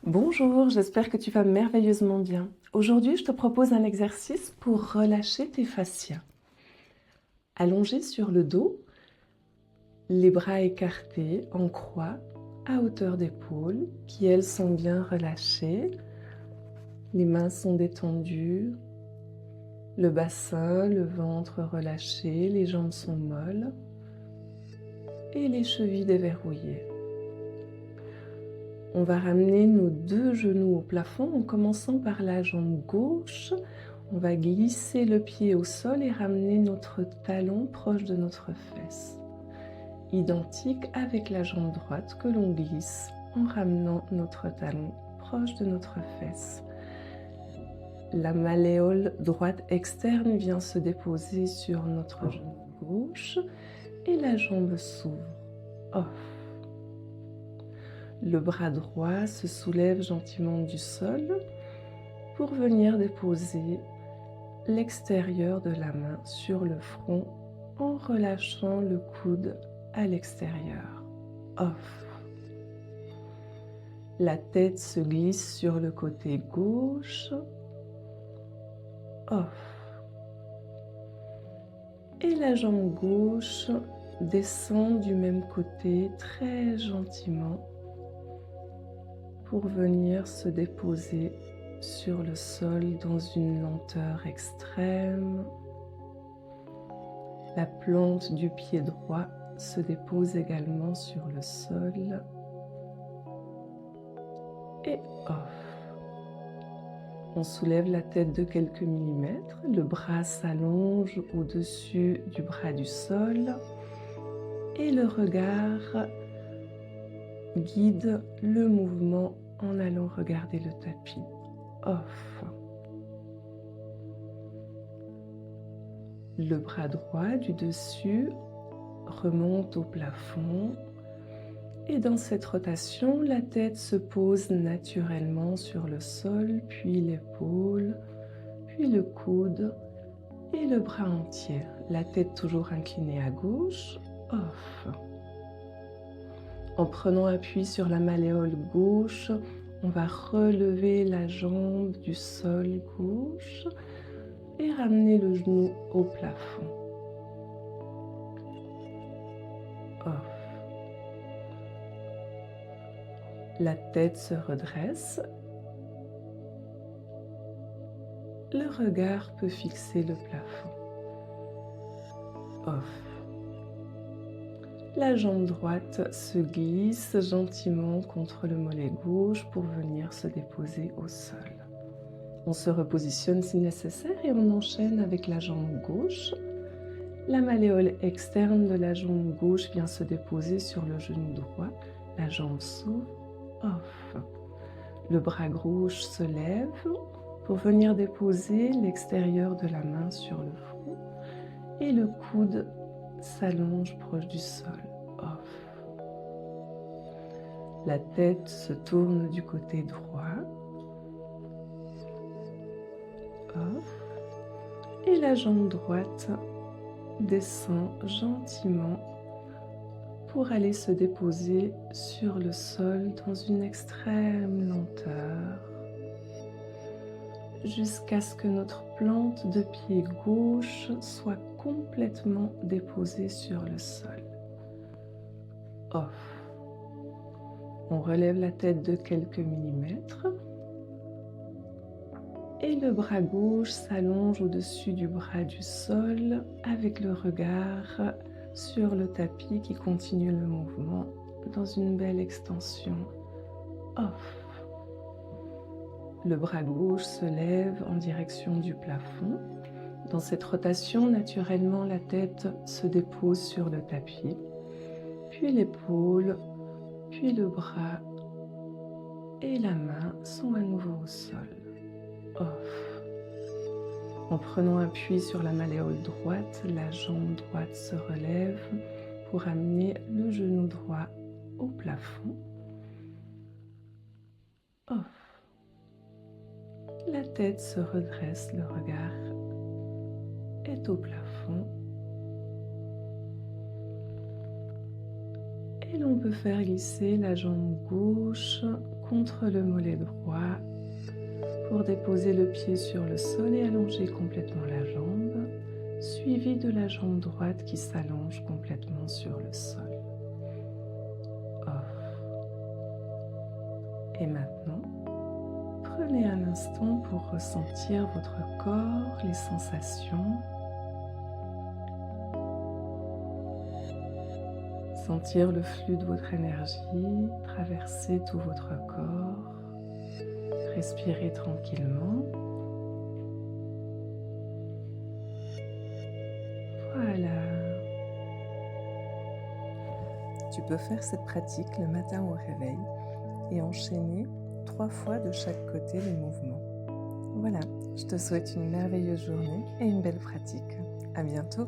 Bonjour, j'espère que tu vas merveilleusement bien. Aujourd'hui, je te propose un exercice pour relâcher tes fascias. Allongé sur le dos, les bras écartés en croix à hauteur d'épaule, qui elles sont bien relâchées. Les mains sont détendues, le bassin, le ventre relâché, les jambes sont molles et les chevilles déverrouillées. On va ramener nos deux genoux au plafond en commençant par la jambe gauche. On va glisser le pied au sol et ramener notre talon proche de notre fesse. Identique avec la jambe droite que l'on glisse en ramenant notre talon proche de notre fesse. La malléole droite externe vient se déposer sur notre jambe gauche et la jambe s'ouvre. Off. Le bras droit se soulève gentiment du sol pour venir déposer l'extérieur de la main sur le front en relâchant le coude à l'extérieur. Off. La tête se glisse sur le côté gauche. Off. Et la jambe gauche descend du même côté très gentiment pour venir se déposer sur le sol dans une lenteur extrême. La plante du pied droit se dépose également sur le sol. Et off. On soulève la tête de quelques millimètres, le bras s'allonge au-dessus du bras du sol et le regard guide le mouvement en allant regarder le tapis. Off. Le bras droit du dessus remonte au plafond et dans cette rotation, la tête se pose naturellement sur le sol, puis l'épaule, puis le coude et le bras entier. La tête toujours inclinée à gauche. Off. En prenant appui sur la malléole gauche, on va relever la jambe du sol gauche et ramener le genou au plafond. Off. La tête se redresse. Le regard peut fixer le plafond. Off. La jambe droite se glisse gentiment contre le mollet gauche pour venir se déposer au sol. On se repositionne si nécessaire et on enchaîne avec la jambe gauche. La malléole externe de la jambe gauche vient se déposer sur le genou droit. La jambe s'ouvre. Off. Le bras gauche se lève pour venir déposer l'extérieur de la main sur le front et le coude s'allonge proche du sol. Off. La tête se tourne du côté droit. Off. Et la jambe droite descend gentiment pour aller se déposer sur le sol dans une extrême lenteur jusqu'à ce que notre plante de pied gauche soit complètement déposée sur le sol. Off. On relève la tête de quelques millimètres et le bras gauche s'allonge au-dessus du bras du sol avec le regard sur le tapis qui continue le mouvement dans une belle extension. Off. Le bras gauche se lève en direction du plafond. Dans cette rotation, naturellement, la tête se dépose sur le tapis, puis l'épaule, puis le bras et la main sont à nouveau au sol. Off. En prenant appui sur la malléole droite, la jambe droite se relève pour amener le genou droit au plafond. Off. La tête se redresse, le regard est au plafond. Et l'on peut faire glisser la jambe gauche contre le mollet droit pour déposer le pied sur le sol et allonger complètement la jambe, suivi de la jambe droite qui s'allonge complètement sur le sol. Off. Et maintenant, prenez un instant pour ressentir votre corps, les sensations. Sentir le flux de votre énergie traverser tout votre corps. Respirez tranquillement. Voilà. Tu peux faire cette pratique le matin au réveil et enchaîner 3 fois de chaque côté les mouvements. Voilà, je te souhaite une merveilleuse journée et une belle pratique. À bientôt.